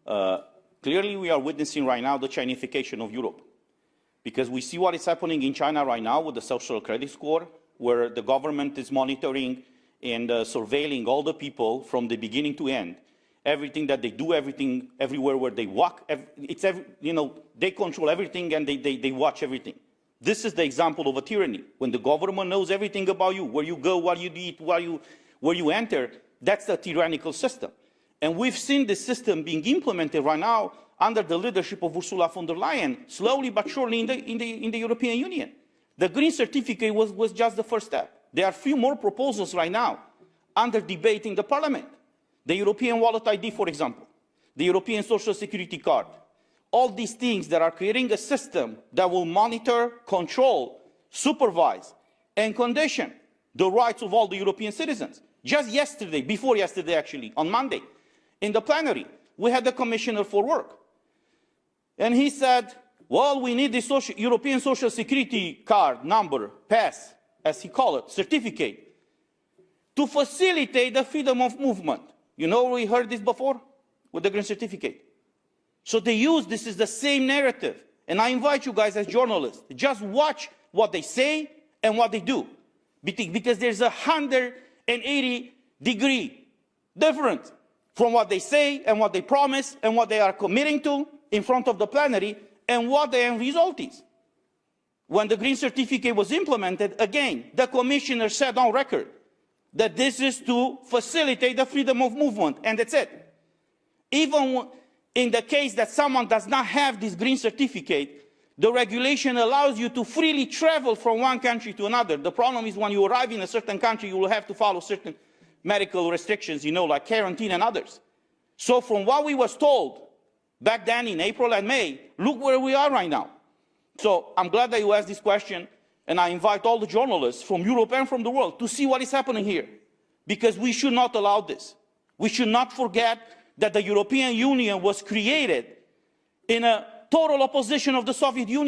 Clearly, we are witnessing right now the Chinification of Europe, because we see what is happening in China right now with the social credit score, where the government is monitoring and surveilling all the people from the beginning to end. Everything that they do, everything, everywhere where they walk, they control everything and they watch everything. This is the example of a tyranny. When the government knows everything about you, where you go, what you eat, where you enter, that's the tyrannical system. And we've seen this system being implemented right now under the leadership of Ursula von der Leyen, slowly but surely in the European Union. The green certificate was just the first step. There are a few more proposals right now under debate in the Parliament. The European Wallet ID, for example, the European Social Security Card, all these things that are creating a system that will monitor, control, supervise, and condition the rights of all the European citizens. Just yesterday, before yesterday actually, on Monday, in the plenary, we had the Commissioner for Work. And he said, well, we need the European Social Security Card number, pass, as he called it, certificate, to facilitate the freedom of movement. You know, we heard this before with the green certificate. So they use this is the same narrative. And I invite you guys as journalists, just watch what they say and what they do. Because there's a 180-degree difference from what they say and what they promise and what they are committing to in front of the plenary and what the end result is. When the green certificate was implemented, again, the commissioner said on record that this is to facilitate the freedom of movement, and that's it. Even in the case that someone does not have this green certificate, the regulation allows you to freely travel from one country to another. The problem is when you arrive in a certain country, you will have to follow certain medical restrictions, like quarantine and others. So from what we was told back then in April and May, look where we are right now. So I'm glad that you asked this question, and I invite all the journalists from Europe and from the world to see what is happening here, because we should not allow this. We should not forget that the European Union was created in a total opposition of the Soviet Union.